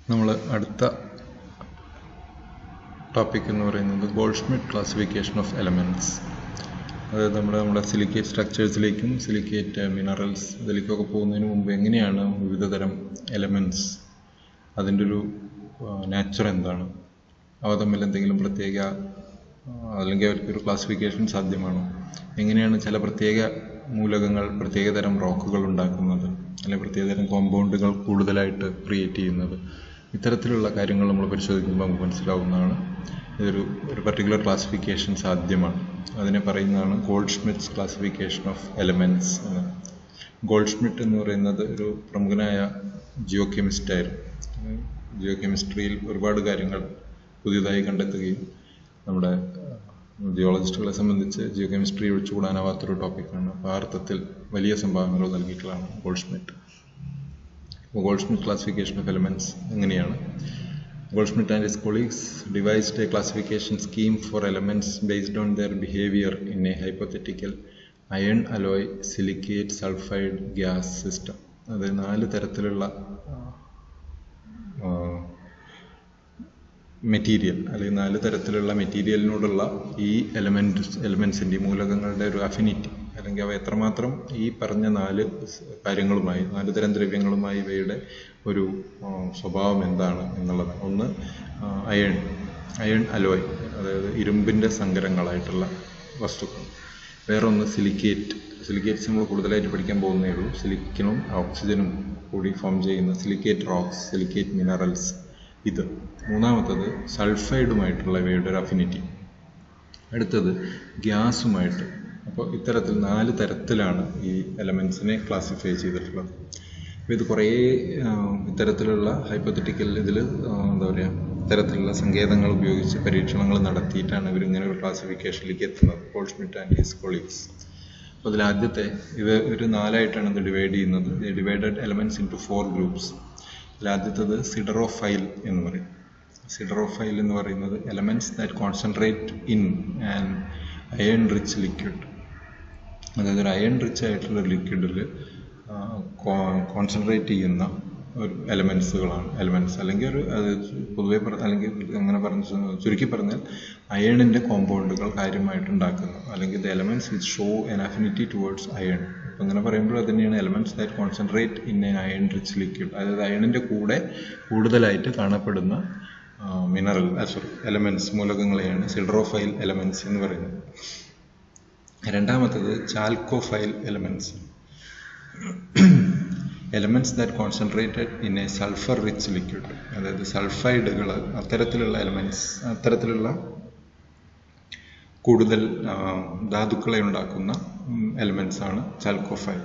നമ്മൾ അടുത്ത ടോപ്പിക് എന്ന് പറയുന്നത് ഗോൾഡ്സ്മിറ്റ് ക്ലാസിഫിക്കേഷൻ ഓഫ് എലമെൻറ്റ്സ്. അതായത് നമ്മുടെ സിലിക്കേറ്റ് സ്ട്രക്ചേഴ്സിലേക്കും സിലിക്കേറ്റ് മിനറൽസ് ഇതിലേക്കൊക്കെ പോകുന്നതിന് മുമ്പ് എങ്ങനെയാണ് വിവിധതരം എലമെൻറ്റ്സ്, അതിൻ്റെ ഒരു നാച്ചർ എന്താണ്, അവ തമ്മിൽ എന്തെങ്കിലും പ്രത്യേക അല്ലെങ്കിൽ അവർക്കൊരു ക്ലാസിഫിക്കേഷൻ സാധ്യമാണോ, എങ്ങനെയാണ് ചില പ്രത്യേക മൂലകങ്ങൾ പ്രത്യേകതരം റോക്കുകൾ ഉണ്ടാക്കുന്നത് അല്ലെങ്കിൽ പ്രത്യേകതരം കോമ്പൗണ്ടുകൾ കൂടുതലായിട്ട് ക്രിയേറ്റ് ചെയ്യുന്നത്, ഇത്തരത്തിലുള്ള കാര്യങ്ങൾ നമ്മൾ പരിശോധിക്കുമ്പോൾ നമുക്ക് മനസ്സിലാവുന്നതാണ് ഒരു പർട്ടിക്കുലർ ക്ലാസിഫിക്കേഷൻ സാധ്യമാണ്. അതിനെ പറയുന്നതാണ് ഗോൾഡ്സ്മിറ്റ്സ് ക്ലാസിഫിക്കേഷൻ ഓഫ് എലമെൻറ്റ്സ് എന്ന്. ഗോൾഡ്സ്മിറ്റ് എന്ന് പറയുന്നത് ഒരു പ്രമുഖനായ ജിയോ കെമിസ്റ്റായിരുന്നു. ജിയോ കെമിസ്ട്രിയിൽ ഒരുപാട് കാര്യങ്ങൾ പുതിയതായി കണ്ടെത്തുകയും നമ്മുടെ ജിയോളജിസ്റ്റുകളെ സംബന്ധിച്ച് ജിയോ കെമിസ്ട്രി ഒഴിച്ചുകൂടാനാവാത്തൊരു ടോപ്പിക്കാണ്. അപ്പോൾ ആ അർത്ഥത്തിൽ വലിയ സംഭാവനകൾ നൽകിയിട്ടുള്ളതാണ് ഗോൾഡ്സ്മിറ്റ്. ഗോൾഡ്സ്മിറ്റ് ക്ലാസിഫിക്കേഷൻ ഓഫ് എലമെൻറ്റ്സ് എങ്ങനെയാണ്? Goldschmidt and his colleagues devised a classification scheme for elements based on their behavior in a hypothetical iron alloy silicate sulfide gas system. അത് 4 തരത്തിലുള്ള മെറ്റീരിയൽ അല്ലെങ്കിൽ 4 തരത്തിലുള്ള മെറ്റീരിയലിനോടുള്ള ഈ എലമെൻസിൻ്റെ മൂലകങ്ങളുടെ ഒരു അഫിനിറ്റി അല്ലെങ്കിൽ അവ എത്രമാത്രം ഈ പറഞ്ഞ 4 കാര്യങ്ങളുമായി 4 തരം ദ്രവ്യങ്ങളുമായി ഇവയുടെ ഒരു സ്വഭാവം എന്താണ് എന്നുള്ളതാണ്. ഒന്ന് അയൺ അലോയ്, അതായത് ഇരുമ്പിൻ്റെ സങ്കരങ്ങളായിട്ടുള്ള വസ്തുക്കൾ. വേറൊന്ന് സിലിക്കേറ്റ്സ് നമ്മൾ കൂടുതലായിട്ട് പഠിക്കാൻ പോകുന്നേ ഉള്ളൂ. സിലിക്കനും ഓക്സിജനും കൂടി ഫോം ചെയ്യുന്ന സിലിക്കേറ്റ് റോക്സ്, സിലിക്കേറ്റ് മിനറൽസ്. ഇത് മൂന്നാമത്തത് സൾഫൈഡുമായിട്ടുള്ള ഇവയുടെ ഒരു അഫിനിറ്റി. അടുത്തത് ഗ്യാസുമായിട്ട്. അപ്പോൾ ഇത്തരത്തിൽ 4 തരത്തിലാണ് ഈ എലമെൻസിനെ ക്ലാസിഫൈ ചെയ്തിട്ടുള്ളത്. അപ്പോൾ ഇത് കുറേ ഇത്തരത്തിലുള്ള ഹൈപ്പോത്തറ്റിക്കൽ ഇത്തരത്തിലുള്ള സങ്കേതങ്ങൾ ഉപയോഗിച്ച് പരീക്ഷണങ്ങൾ നടത്തിയിട്ടാണ് ഇവരിങ്ങനെ ഒരു ക്ലാസിഫിക്കേഷനിലേക്ക് എത്തുന്നത്, ഗോൾഡ്സ്മിറ്റ് ആൻഡ് ഹിസ് കൊളീഗ്സ്. അപ്പോൾ അതിലാദ്യത്തെ ഒരു 4ആയിട്ടാണ് ഇത് ഡിവൈഡ് ചെയ്യുന്നത്. Divided elements into 4 groups. അതിലാദ്യത്തത് സിഡറോഫൈൽ എന്ന് പറയും. സിഡറോഫൈൽ എന്ന് പറയുന്നത് elements that concentrate in an iron rich liquid. അതായത് ഒരു അയൺ റിച്ച് ആയിട്ടുള്ള ലിക്വിഡിൽ കോൺസെൻട്രേറ്റ് ചെയ്യുന്ന ഒരു എലമെൻറ്റ്സ് അല്ലെങ്കിൽ അത് പൊതുവെ അല്ലെങ്കിൽ അങ്ങനെ ചുരുക്കി പറഞ്ഞാൽ അയണിൻ്റെ കോമ്പൗണ്ടുകൾ കാര്യമായിട്ട് ഉണ്ടാക്കുന്നു, അല്ലെങ്കിൽ the elements which show an affinity towards iron. അപ്പം അങ്ങനെ പറയുമ്പോൾ അത് തന്നെയാണ് elements that concentrate in an iron rich liquid. അതായത് അയണിൻ്റെ കൂടെ കൂടുതലായിട്ട് കാണപ്പെടുന്ന എലമെൻറ്റ്സ് മൂലകങ്ങളെയാണ് സിഡറോഫൈൽ എലമെൻറ്റ്സ് എന്ന് പറയുന്നത്. രണ്ടാമത്തത് chalcophile elements. Elements that concentrated in a sulphur rich liquid. അതായത് സൾഫൈഡുകൾ, അത്തരത്തിലുള്ള കൂടുതൽ ധാതുക്കളെ ഉണ്ടാക്കുന്ന എലമെൻറ്റ്സ് ആണ് chalcophile.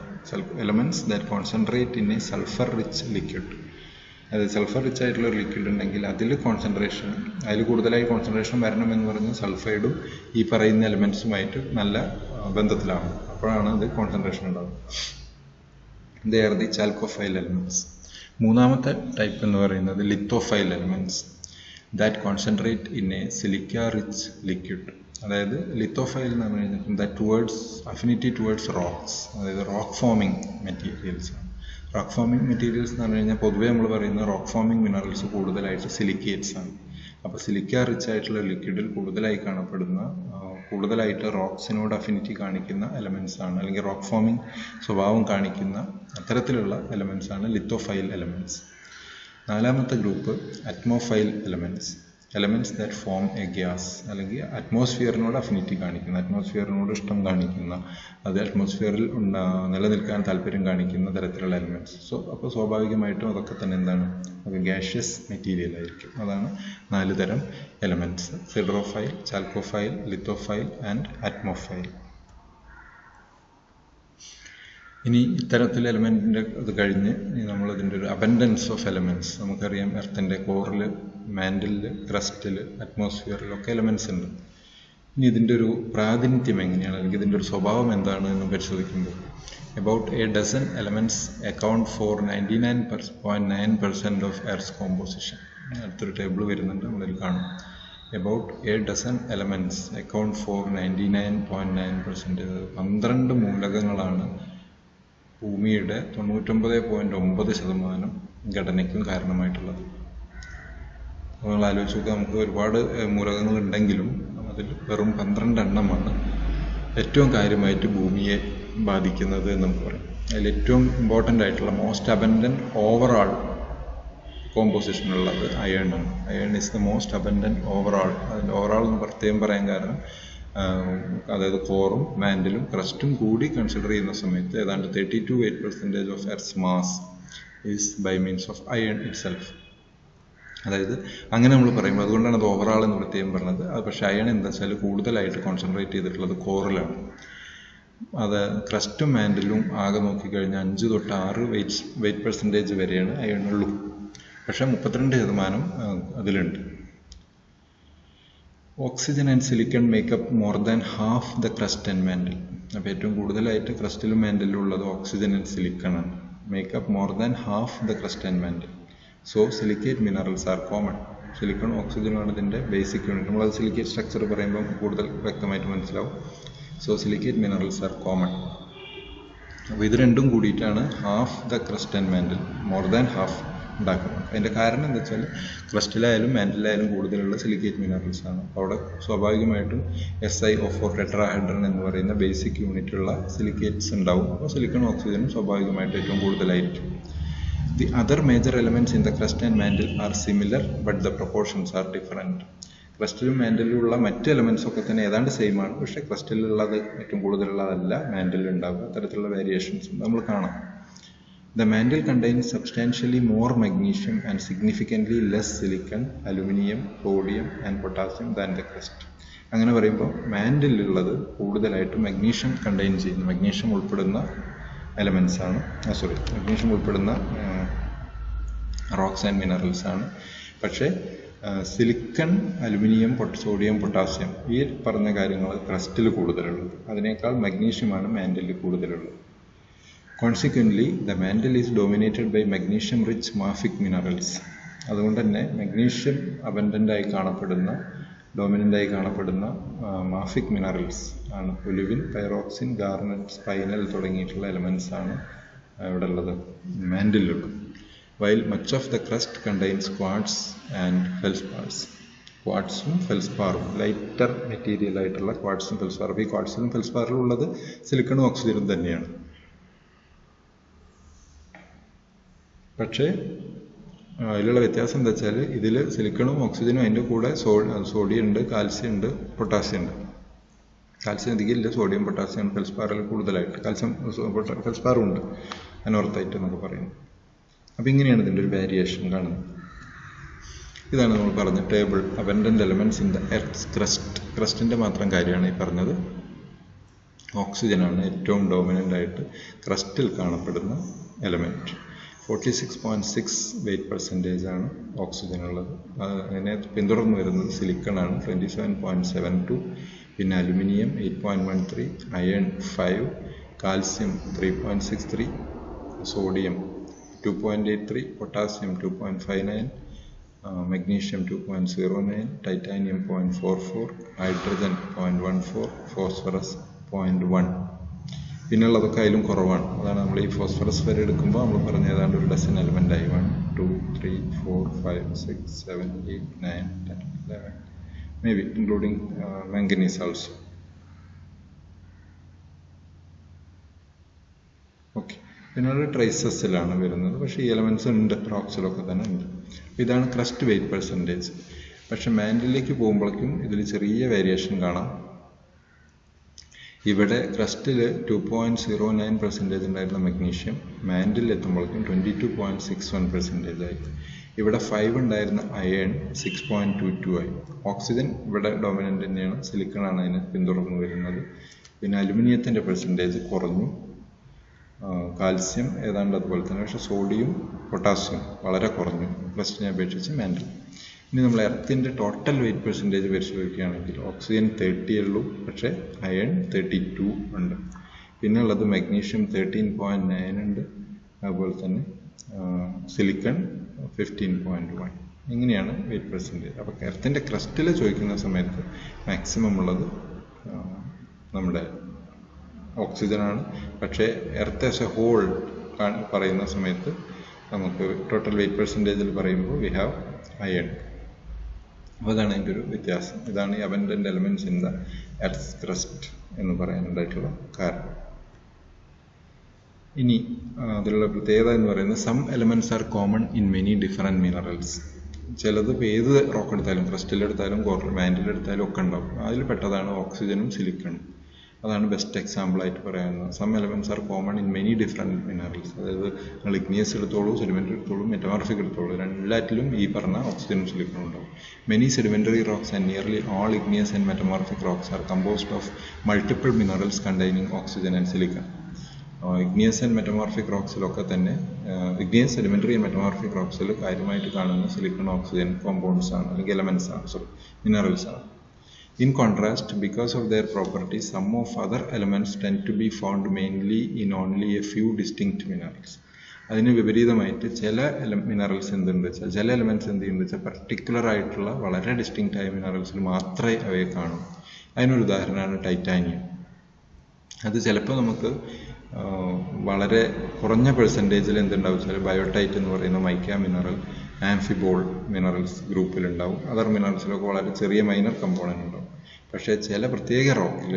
Elements that concentrate in a sulphur rich liquid. അതായത് സൾഫർ റിച്ച് ആയിട്ടുള്ള ഒരു ലിക്വിഡ് ഉണ്ടെങ്കിൽ അതിൽ കൂടുതലായി കോൺസെൻട്രേഷൻ വരണമെന്ന് പറഞ്ഞാൽ സൾഫൈഡും ഈ പറയുന്ന എലമെൻറ്റ്സുമായിട്ട് നല്ല ബന്ധത്തിലാവും. അപ്പോഴാണ് അത് കോൺസെൻട്രേഷൻ ഉണ്ടാവുക. They are the chalcophile elements. മൂന്നാമത്തെ ടൈപ്പ് എന്ന് പറയുന്നത് lithophile elements that concentrate in a silica rich liquid. അതായത് ലിത്തോഫൈൽ എന്ന് പറഞ്ഞു കഴിഞ്ഞാൽ that towards affinity towards rocks, അതായത് റോക്ക് ഫോമിങ് മെറ്റീരിയൽസ് ആണ്. റോക്ക് ഫോമിങ് മെറ്റീരിയൽസ് എന്ന് പറഞ്ഞു കഴിഞ്ഞാൽ പൊതുവേ നമ്മൾ പറയുന്ന റോക്ക് ഫോമിങ് മിനറൽസ് കൂടുതലായിട്ട് സിലിക്കേറ്റ്സ് ആണ്. അപ്പോൾ സിലിക്ക റിച്ച് ആയിട്ടുള്ള ലിക്വിഡിൽ കൂടുതലായിട്ട് റോക്സിനോട് അഫിനിറ്റി കാണിക്കുന്ന എലമെൻറ്റ്സ് ആണ്, അല്ലെങ്കിൽ റോക്ക് ഫോമിങ് സ്വഭാവം കാണിക്കുന്ന അത്തരത്തിലുള്ള എലമെൻറ്റ്സ് ആണ് ലിത്തോഫൈൽ എലമെൻറ്റ്സ്. നാലാമത്തെ group atmophile elements that form a gas, അല്ലെങ്കിൽ അറ്റ്മോസ്ഫിയറിനോട് അഫിനിറ്റി കാണിക്കുന്ന, അറ്റ്മോസ്ഫിയറിനോട് ഇഷ്ടം കാണിക്കുന്ന, അത് അറ്റ്മോസ്ഫിയറിൽ നിലനിൽക്കാൻ താല്പര്യം കാണിക്കുന്ന തരത്തിലുള്ള എലമെൻറ്റ്സ്. അപ്പോൾ സ്വാഭാവികമായിട്ടും അതൊക്കെ തന്നെ എന്താണ്, അത് ഗ്യാഷ്യസ് മെറ്റീരിയൽ ആയിരിക്കും. അതാണ് 4 തരം എലമെൻറ്റ്സ്: സിഡറോഫൈൽ, ചാൽക്കോഫൈൽ, ലിത്തോഫൈൽ ആൻഡ് അറ്റ്മോഫൈൽ. ഇനി ഇത്തരത്തിൽ എലമെൻറ്റിൻ്റെ അത് കഴിഞ്ഞ് നമ്മളതിൻ്റെ ഒരു അബൻഡൻസ് ഓഫ് എലമെൻറ്റ്സ്. നമുക്കറിയാം എർത്തിൻ്റെ കോറിൽ, മാൻഡിലിൽ, ക്രസ്റ്റിൽ, അറ്റ്മോസ്ഫിയറിലൊക്കെ എലമെൻറ്റ്സ് ഉണ്ട്. ഇനി ഇതിൻ്റെ ഒരു പ്രാതിനിധ്യം എങ്ങനെയാണ്, അല്ലെങ്കിൽ ഇതിൻ്റെ ഒരു സ്വഭാവം എന്താണ് എന്ന് പരിശോധിക്കുമ്പോൾ about a dozen elements account for 99.9% of Earth's composition. അടുത്തൊരു ടേബിൾ വരുന്നുണ്ട്, നമ്മളിൽ കാണും. About a dozen elements account for 99.9%. 12 മൂലകങ്ങളാണ് ഭൂമിയുടെ 99.9% ഘടനയ്ക്കും കാരണമായിട്ടുള്ളത്. നമ്മൾ ആലോചിച്ച് നോക്കുക, നമുക്ക് ഒരുപാട് മൂലകങ്ങൾ ഉണ്ടെങ്കിലും അതിൽ വെറും 12 എണ്ണമാണ് ഏറ്റവും കാര്യമായിട്ട് ഭൂമിയെ ബാധിക്കുന്നത് എന്ന് നമുക്ക് പറയാം. അതിൽ ഏറ്റവും ഇമ്പോർട്ടൻ്റ് ആയിട്ടുള്ള മോസ്റ്റ് അബൻഡൻറ്റ് ഓവറാൾ കോമ്പോസിഷൻ ഉള്ളത് അയേൺ ആണ്. Iron is the most abundant overall. അതിൻ്റെ ഓവറാൾ എന്ന് പ്രത്യേകം പറയാൻ കാരണം അതായത് കോറും മാൻഡിലും ക്രസ്റ്റും കൂടി കൺസിഡർ ചെയ്യുന്ന സമയത്ത് ഏതാണ്ട് 32% of Earth's mass is by means of iron itself. അതായത് അങ്ങനെ നമ്മൾ പറയുമ്പോൾ അതുകൊണ്ടാണ് അത് ഓവറാൾ എന്ന് പ്രത്യേകം പറഞ്ഞത്. അത് പക്ഷേ അയൺ എന്താ വെച്ചാൽ കൂടുതലായിട്ട് കോൺസെൻട്രേറ്റ് ചെയ്തിട്ടുള്ളത് കോറിലാണ്. അത് ക്രസ്റ്റും മാൻഡിലും ആകെ നോക്കിക്കഴിഞ്ഞാൽ 5 തൊട്ട് 6 വെയിറ്റ് പെർസെൻറ്റേജ് വരെയാണ് അയണുള്ളൂ. പക്ഷേ 32% അതിലുണ്ട്. Oxygen and silicon make up more than half the crust and mantle. അപ്പോൾ ഏറ്റവും കൂടുതലായിട്ട് ക്രസ്റ്റിലും മാൻഡിലും ഉള്ളത് ഓക്സിജൻ ആൻഡ് സിലിക്കൺ ആണ്. Make up more than half the crust and mantle. So silicate minerals are common. Silicon ഓക്സിജനുമാണ് ഇതിൻ്റെ ബേസിക് യൂണിറ്റ്. നമ്മളത് സിലിക്കേറ്റ് സ്ട്രക്ചർ പറയുമ്പോൾ കൂടുതൽ വ്യക്തമായിട്ട് മനസ്സിലാവും. So silicate minerals are common. അപ്പോൾ ഇത് രണ്ടും കൂടിയിട്ടാണ് half the crust and mantle, more than half ഉണ്ടാക്കുന്നത്. അതിൻ്റെ കാരണം എന്താ വെച്ചാൽ ക്രസ്റ്റിലായാലും മാൻഡിലായാലും കൂടുതലുള്ള സിലിക്കേറ്റ് മിനറൽസ് ആണ്. അവിടെ സ്വാഭാവികമായിട്ടും SiO4 ടെട്രാഹൈഡ്രൻ എന്ന് പറയുന്ന ബേസിക് യൂണിറ്റുള്ള സിലിക്കേറ്റ്സ് ഉണ്ടാവും. അപ്പോൾ സിലിക്കൺ ഓക്സിജനും സ്വാഭാവികമായിട്ട് ഏറ്റവും കൂടുതലായിരിക്കും. The other major elements in the crust and mantle are similar, but the proportions are different. ക്രസ്റ്റിലും മാൻഡിലുള്ള മറ്റ് എലമെൻറ്റ്സ് ഒക്കെ തന്നെ ഏതാണ്ട് സെയിം ആണ്. പക്ഷേ ക്രസ്റ്റിലുള്ളത് ഏറ്റവും കൂടുതലുള്ളതല്ല മാൻഡിൽ ഉണ്ടാവുക. അത്തരത്തിലുള്ള വേരിയേഷൻസ് നമ്മൾ കാണാം. The mantle contains substantially more magnesium and significantly less silicon, aluminum, sodium and potassium than the crust. അങ്ങനെ പറയുമ്പോൾ മാൻഡിലുള്ളത് കൂടുതലായിട്ട് മഗ്നീഷ്യം കണ്ടെയ്ൻ ചെയ്യുന്നു, മഗ്നീഷ്യം ഉൾപ്പെടുന്ന എലമെൻറ്റ്സ് ആണ്. മഗ്നീഷ്യം ഉൾപ്പെടുന്ന റോക്സ് ആൻഡ് മിനറൽസ് ആണ്. പക്ഷേ സിലിക്കൺ, അലുമിനിയം, സോഡിയം, പൊട്ടാസ്യം ഈ പറഞ്ഞ കാര്യങ്ങൾ ക്രസ്റ്റിൽ കൂടുതലുള്ളത്. അതിനേക്കാൾ മഗ്നീഷ്യമാണ് മാൻഡിൽ കൂടുതലുള്ളത്. Consequently, the mantle is dominated by magnesium-rich mafic minerals. അതുകൊണ്ട് തന്നെ മഗ്നീഷ്യം അബൻഡൻ്റായി കാണപ്പെടുന്ന, ഡോമിനൻ്റായി കാണപ്പെടുന്ന മാഫിക് മിനറൽസ് ആണ് ഒലിവിൻ, പൈറോക്സിൻ, ഗാർനറ്റ്, സ്പൈനൽ തുടങ്ങിയിട്ടുള്ള എലമെൻറ്റ്സ് ആണ് ഇവിടെ ഉള്ളത്, മാൻഡിലുള്ളത്. While much of the crust contains quartz and feldspars. ക്വാർട്സും ഫെൽസ്പാറും ലൈറ്റർ മെറ്റീരിയൽ ആയിട്ടുള്ള ക്വാർട്സും ഫെൽസ്പാറും. ഈ ക്വാർട്സിലും ഫെൽസ്പാറിലും ഉള്ളത് സിലിക്കണും ഓക്സിജനും തന്നെയാണ്. പക്ഷേ അതിലുള്ള വ്യത്യാസം എന്താ വെച്ചാൽ ഇതിൽ സിലിക്കണും ഓക്സിജനും അതിൻ്റെ കൂടെ സോഡിയം ഉണ്ട്, കാൽസ്യം ഉണ്ട്, പൊട്ടാസ്യം ഉണ്ട്. കാൽസ്യം അധികം ഇല്ല, സോഡിയം പൊട്ടാസ്യം ഫെൽസ്പാറിൽ കൂടുതലായിട്ട്. കാൽസ്യം ഫെൽസ്പാറും ഉണ്ട്, അനോർത്തായിട്ട് എന്നൊക്കെ പറയുന്നു. അപ്പോൾ ഇങ്ങനെയാണ് ഇതിൻ്റെ ഒരു വേരിയേഷൻ കാണുന്നത്. ഇതാണ് നമ്മൾ പറഞ്ഞ table abundant elements in the earth's crust. ക്രസ്റ്റിൻ്റെ മാത്രം കാര്യമാണ് ഈ പറഞ്ഞത്. ഓക്സിജനാണ് ഏറ്റവും ഡോമിനൻ്റ് ആയിട്ട് ക്രസ്റ്റിൽ കാണപ്പെടുന്ന എലമെൻറ്റ്. 46.6 വെയിറ്റ് പെർസെൻറ്റേജ് ആണ് ഓക്സിജൻ ഉള്ളത്. അതിനെ പിന്തുടർന്ന് വരുന്നത് സിലിക്കണാണ് 27.72, പിന്നെ aluminium 8.13, iron 5, calcium 3.63, sodium 2.83, potassium 2.59, magnesium 2.09, titanium 0.44, hydrogen 0.14, phosphorus 0.1. പിന്നുള്ളതൊക്കെ അതിലും കുറവാണ്. അതാണ് നമ്മൾ ഈ ഫോസ്ഫറസ് വരെ എടുക്കുമ്പോൾ നമ്മൾ പറഞ്ഞ ഏതാണ്ട് ഒരു ഡസൻ എലമെൻ്റ് ആയി. 1, 2, 3, 4, 5, 6, 7, 8, 9, 10, 11, may be including manganese also. Okay, പിന്നീട് ട്രേസസിലാണ് വരുന്നത്. പക്ഷേ ഈ എലമെൻറ്റ്സ് ഉണ്ട്, റോക്സിലൊക്കെ തന്നെ ഉണ്ട്. ഇതാണ് ക്രസ്റ്റ് വെയിറ്റ് പെർസെൻറ്റേജ്. പക്ഷെ മാൻഡിലേക്ക് പോകുമ്പോഴേക്കും ഇതിൽ ചെറിയ വേരിയേഷൻ കാണാം. ഇവിടെ ക്രസ്റ്റിൽ 2.09% ഉണ്ടായിരുന്ന മഗ്നീഷ്യം മാൻഡിൽ എത്തുമ്പോഴേക്കും 22.61% ആയി. ഇവിടെ 5 ഉണ്ടായിരുന്ന അയൺ 6.22 ആയി. ഓക്സിജൻ ഇവിടെ ഡോമിനൻ്റ് തന്നെയാണ്, സിലിക്കണാണ് അതിന് പിന്തുടർന്ന് വരുന്നത്. പിന്നെ അലുമിനിയത്തിൻ്റെ പെർസെൻറ്റേജ് കുറഞ്ഞു, കാൽസ്യം ഏതാണ്ട് അതുപോലെ തന്നെ. പക്ഷേ സോഡിയം, പൊട്ടാസ്യം വളരെ കുറഞ്ഞു ക്രസ്റ്റിനെ അപേക്ഷിച്ച് മാൻഡിൽ. ഇനി നമ്മൾ എർത്തിൻ്റെ ടോട്ടൽ വെയിറ്റ് പെർസെൻറ്റേജ് പരിശോധിക്കുകയാണെങ്കിൽ ഓക്സിജൻ 30 ഉള്ളൂ, പക്ഷേ അയൺ 32 ഉണ്ട്. പിന്നെ ഉള്ളത് മഗ്നീഷ്യം 13.9 ഉണ്ട്, അതുപോലെ തന്നെ സിലിക്കൺ 15.1. ഇങ്ങനെയാണ് വെയിറ്റ് പെർസെൻറ്റേജ്. അപ്പോൾ എർത്തിൻ്റെ ക്രസ്റ്റിൽ ചോദിക്കുന്ന സമയത്ത് മാക്സിമം ഉള്ളത് നമ്മുടെ ഓക്സിജനാണ്. പക്ഷേ എർത്ത് ആസ് എ ഹോൾ പറയുന്ന സമയത്ത് നമുക്ക് ടോട്ടൽ വെയിറ്റ് പെർസെൻറ്റേജിൽ പറയുമ്പോൾ വി ഹാവ് അയൺ. അപ്പോൾ അതാണ് അതിൻ്റെ ഒരു വ്യത്യാസം. ഇതാണ് ഈ abundant elements in the earth's crust എന്ന് പറയാനുണ്ടായിട്ടുള്ള കാരണം. ഇനി അതിലുള്ള പ്രത്യേകത എന്ന് പറയുന്നത് some elements are common in many different minerals. ചിലത് ഇപ്പോൾ ഏത് റോക്ക് എടുത്താലും, ക്രസ്റ്റിലെടുത്താലും മാൻറ്റിലെടുത്താലും ഒക്കെ ഉണ്ടാവും. അതിൽ പെട്ടതാണ് ഓക്സിജനും സിലിക്കണും. അതാണ് ബെസ്റ്റ് എക്സാമ്പിൾ ആയിട്ട് പറയാവുന്നത്. Some elements are common in many different minerals. അതായത് നിങ്ങൾ ഇഗ്നിയസ് എടുത്തോളൂ, സെഡിമെൻ്ററി എടുത്തോളൂ, മെറ്റമോർഫിക് എടുത്തോളൂ, എല്ലാറ്റിലും ഈ പറഞ്ഞ ഓക്സിജനും സിലിക്കണും ഉണ്ടാവും. Many sedimentary rocks and nearly all igneous and metamorphic rocks are composed of multiple minerals containing oxygen and silicon. Igneous and metamorphic റോക്സിലൊക്കെ തന്നെ ഇഗ്നിയസ് സെഡിമെൻ്ററി ആൻഡ് മെറ്റമോർഫിക് റോക്സിൽ കാര്യമായിട്ട് കാണുന്ന സിലിക്കൺ ഓക്സിജൻ കോമ്പൗണ്ട്സ് ആണ്, അല്ലെങ്കിൽ എലമെന്റ്സ് ആണ്, മിനറൽസ് ആണ്. In contrast, because of their properties, some of other elements tend to be found mainly in only a few distinct minerals. അതിന് വിപരീതമായിട്ട് ചില മിനറൽസ് എന്തുണ്ട് വെച്ചാൽ, ചില എലമെന്റ്സ് എന്ത് ചെയ്യുന്നത് വെച്ചാൽ പർട്ടിക്കുലർ ആയിട്ടുള്ള വളരെ ഡിസ്റ്റിങ്റ്റ് ആയ മിനറൽസിൽ മാത്രമേ അവയെ കാണൂ. അതിനൊരു ഉദാഹരണമാണ് ടൈറ്റാനിയം. അത് ചിലപ്പോൾ നമുക്ക് വളരെ കുറഞ്ഞ പെർസെൻറ്റേജിൽ എന്തുണ്ടാവും വെച്ചാൽ ബയോടൈറ്റ് എന്ന് പറയുന്ന മൈക്ക മിനറൽ ആംഫിബോൾ മിനറൽസ് ഗ്രൂപ്പിലുണ്ടാവും. അതർ മിനറൽസിലൊക്കെ വളരെ ചെറിയ മൈനർ കമ്പോണൻ്റ് ഉണ്ടാവും. പക്ഷേ ചില പ്രത്യേക റോക്കിൽ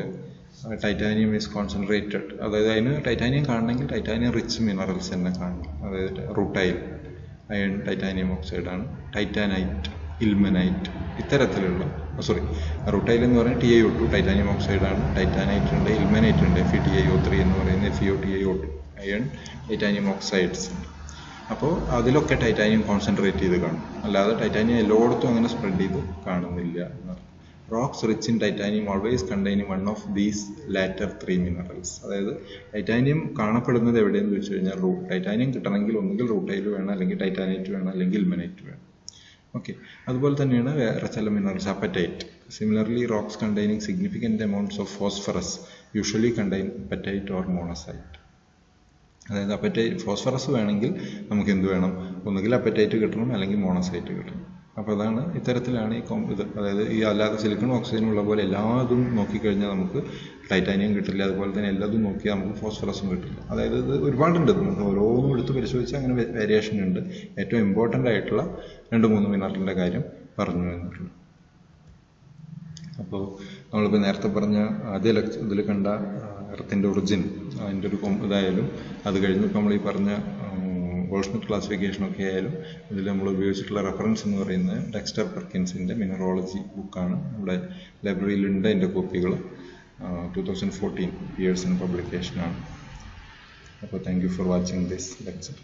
ടൈറ്റാനിയം ഈസ് കോൺസെൻട്രേറ്റഡ്. അതായത് അതിന് ടൈറ്റാനിയം കാണണമെങ്കിൽ ടൈറ്റാനിയം റിച്ച് മിനറൽസ് തന്നെ കാണണം. അതായത് റൂട്ടൈൽ, അയൺ ടൈറ്റാനിയം ഓക്സൈഡാണ്, ടൈറ്റാനൈറ്റ്, ഇൽമനൈറ്റ്, ഇത്തരത്തിലുള്ള റൂട്ടൈൽ എന്ന് പറയുന്നത് TiO2 ടൈറ്റാനിയം ഓക്സൈഡാണ്. ടൈറ്റാനൈറ്റ് ഉണ്ട്, ഇൽമനൈറ്റ് ഉണ്ട്, FeTiO3 എന്ന് പറയുന്നത് FeOTiO2 അയൺ ടൈറ്റാനിയം ഓക്സൈഡ്സ് ഉണ്ട്. അപ്പോൾ അതിലൊക്കെ ടൈറ്റാനിയം കോൺസെൻട്രേറ്റ് ചെയ്ത് കാണും. അല്ലാതെ ടൈറ്റാനിയം എല്ലായിടത്തും അങ്ങനെ സ്പ്രെഡ് ചെയ്ത് കാണുന്നില്ല എന്നർത്ഥം. Rocks rich in titanium always containing one of these latter 3 minerals. അതായത് ടൈറ്റാനിയം കാണപ്പെടുന്നത് എവിടെയെന്ന് വെച്ച് കഴിഞ്ഞാൽ ടൈറ്റാനിയം കിട്ടണമെങ്കിൽ ഒന്നുകിൽ റൂട്ടൈൽ വേണം, അല്ലെങ്കിൽ ടൈറ്റാനൈറ്റ് വേണം, അല്ലെങ്കിൽ ഇൽമനൈറ്റ് വേണം. ഓക്കെ, അതുപോലെ തന്നെയാണ് വേറെ ചില minerals. Apatite. Similarly rocks containing significant amounts of phosphorus usually contain apatite or monocyte. അതായത് അപ്പറ്റൈറ്റ്, ഫോസ്ഫറസ് വേണമെങ്കിൽ നമുക്ക് എന്ത് വേണം, ഒന്നുകിൽ അപ്പറ്റൈറ്റ് കിട്ടണം, അല്ലെങ്കിൽ മോണോസൈറ്റ് കിട്ടണം. അപ്പോൾ അതാണ് ഇത്തരത്തിലാണ് ഈ ഇത്. അതായത് ഈ അല്ലാതെ സിലിക്കൺ ഓക്സിജൻ ഉള്ള പോലെ എല്ലാതും നോക്കിക്കഴിഞ്ഞാൽ നമുക്ക് ടൈറ്റാനിയം കിട്ടില്ല, അതുപോലെ തന്നെ എല്ലാതും നോക്കിയാൽ നമുക്ക് ഫോസ്ഫറസും കിട്ടില്ല. അതായത് ഇത് ഒരുപാടുണ്ട്, നമുക്ക് ഓരോന്നും എടുത്ത് പരിശോധിച്ചാൽ അങ്ങനെ വേരിയേഷൻ ഉണ്ട്. ഏറ്റവും ഇമ്പോർട്ടൻ്റ് ആയിട്ടുള്ള 2-3 മിനറലിൻ്റെ കാര്യം പറഞ്ഞു തന്നിട്ടുണ്ട്. അപ്പോൾ നമ്മളിപ്പോൾ നേരത്തെ പറഞ്ഞ ആദ്യ ഇതിൽ കണ്ട എർത്തിൻ്റെ ഒറിജിൻ, അതിൻ്റെ ഒരു ഇതായാലും, അത് കഴിഞ്ഞ് ഇപ്പോൾ നമ്മൾ ഈ പറഞ്ഞ ഗോൾഡ്സ്മിത്ത് ക്ലാസിഫിക്കേഷനൊക്കെ ആയാലും, ഇതിൽ നമ്മൾ ഉപയോഗിച്ചിട്ടുള്ള റെഫറൻസ് എന്ന് പറയുന്നത് ഡെക്സ്റ്റർ പെർക്കിൻസിൻ്റെ മിനറോളജി ബുക്കാണ്. നമ്മുടെ ലൈബ്രറിയിലുണ്ട് അതിൻ്റെ കോപ്പികൾ. 2014 പിയേഴ്സൺ പബ്ലിക്കേഷനാണ്. അപ്പോൾ thank you for watching this lecture.